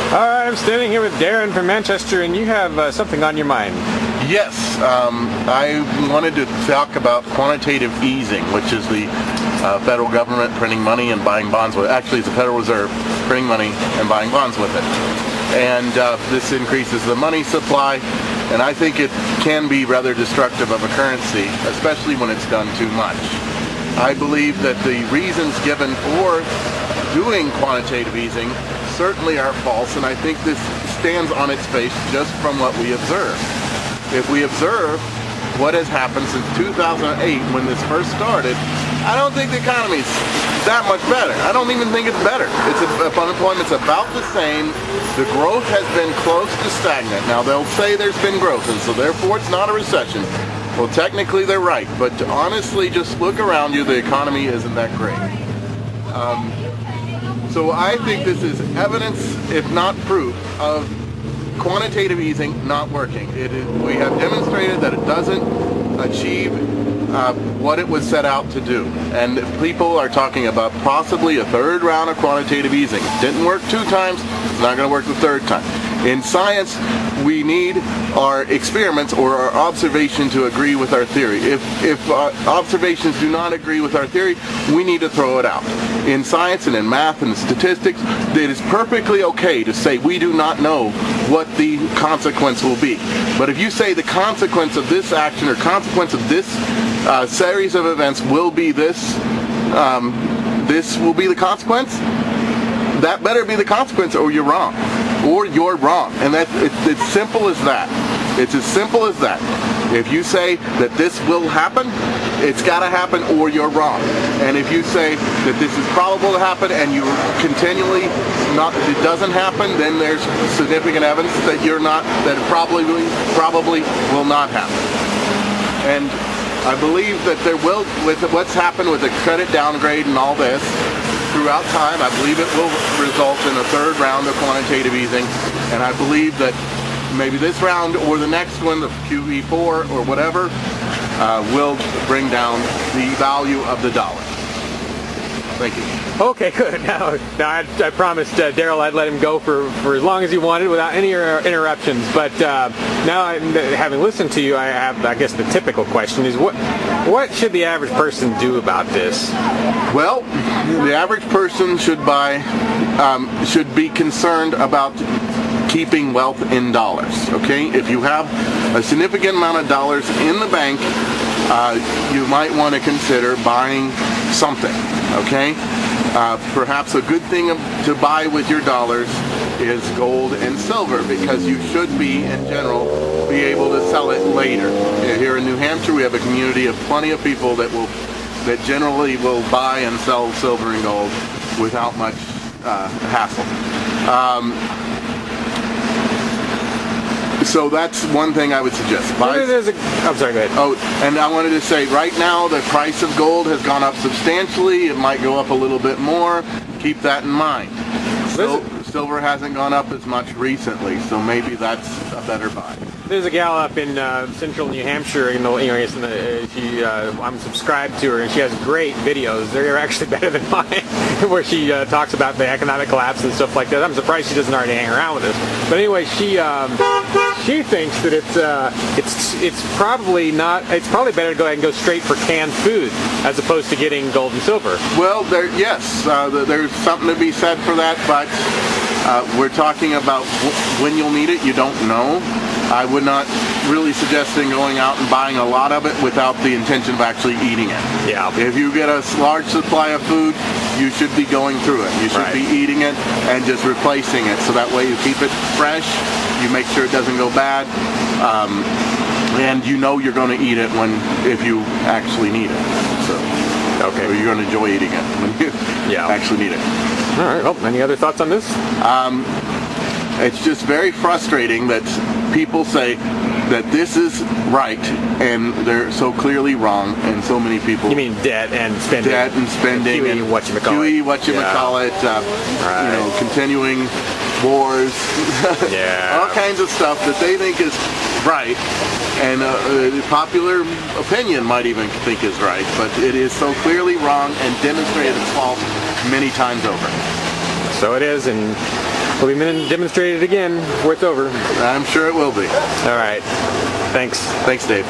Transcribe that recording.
All right, I'm standing here with Darren from Manchester, and you have something on your mind. Yes, I wanted to talk about quantitative easing, which is the federal government printing money and buying bonds with it. Actually, it's the Federal Reserve printing money and buying bonds with it. And this increases the money supply, and I think it can be rather destructive of a currency, especially when it's done too much. I believe that the reasons given for doing quantitative easing certainly are false, and I think this stands on its face just from what we observe. If we observe what has happened since 2008 when this first started, I don't think the economy's that much better. I don't even think it's better. Unemployment's about the same. The growth has been close to stagnant. Now they'll say there's been growth, and so therefore it's not a recession. Well, technically they're right, but honestly, just look around you, the economy isn't that great. So I think this is evidence, if not proof, of quantitative easing not working. We have demonstrated that it doesn't achieve what it was set out to do. And people are talking about possibly a third round of quantitative easing. It didn't work 2 times, it's not going to work the 3rd time. In science, we need our experiments or our observation to agree with our theory. If observations do not agree with our theory, we need to throw it out. In science and in math and statistics, it is perfectly okay to say we do not know what the consequence will be. But if you say the consequence of this action or consequence of this series of events will be this, this will be the consequence, that better be the consequence or you're wrong. Or you're wrong. And it's simple as that. It's as simple as that. If you say that this will happen, it's got to happen or you're wrong. And if you say that this is probable to happen and you continually it doesn't happen, then there's significant evidence that that it probably will not happen. And I believe that there will, with what's happened with the credit downgrade and all this, throughout time, I believe it will result in a 3rd round of quantitative easing, and I believe that maybe this round or the next one, the QE4 or whatever, will bring down the value of the dollar. Thank you. Okay, good. Now I promised Daryl I'd let him go for as long as he wanted without any interruptions. But now, having listened to you, I have, I guess, the typical question is what should the average person do about this? Well, the average person should be concerned about keeping wealth in dollars. Okay, if you have a significant amount of dollars in the bank, you might want to consider buying something. Okay, perhaps a good thing to buy with your dollars is gold and silver, because you should be, in general, be able to sell it later. Here in New Hampshire, we have a community of plenty of people that generally will buy and sell silver and gold without much hassle. So that's one thing I would suggest. I'm sorry, go ahead. Oh, and I wanted to say, right now the price of gold has gone up substantially. It might go up a little bit more. Keep that in mind. Silver hasn't gone up as much recently, so maybe that's a better buy. There's a gal up in central New Hampshire, I'm subscribed to her, and she has great videos. They're actually better than mine, where she talks about the economic collapse and stuff like that. I'm surprised she doesn't already hang around with us. But anyway, she thinks that it's probably better to go ahead and go straight for canned food as opposed to getting gold and silver. Well, there's something to be said for that, but we're talking about when you'll need it. You don't know. I would not really suggest going out and buying a lot of it without the intention of actually eating it. Yeah. If you get a large supply of food, you should be going through it. You should be eating it and just replacing it, so that way you keep it fresh, you make sure it doesn't go bad, and you know you're going to eat it if you actually need it. So, or you're going to enjoy eating it when you actually need it. All right. Well, any other thoughts on this? It's just very frustrating that people say that this is right and they're so clearly wrong, and so many people... You mean debt and spending? Debt and spending. QE, whatchamacallit, continuing wars, all kinds of stuff that they think is right, and popular opinion might even think is right, but it is so clearly wrong and demonstrated its fault many times over. So it is, and will be demonstrated again before it's over. I'm sure it will be. All right. Thanks. Thanks, Dave.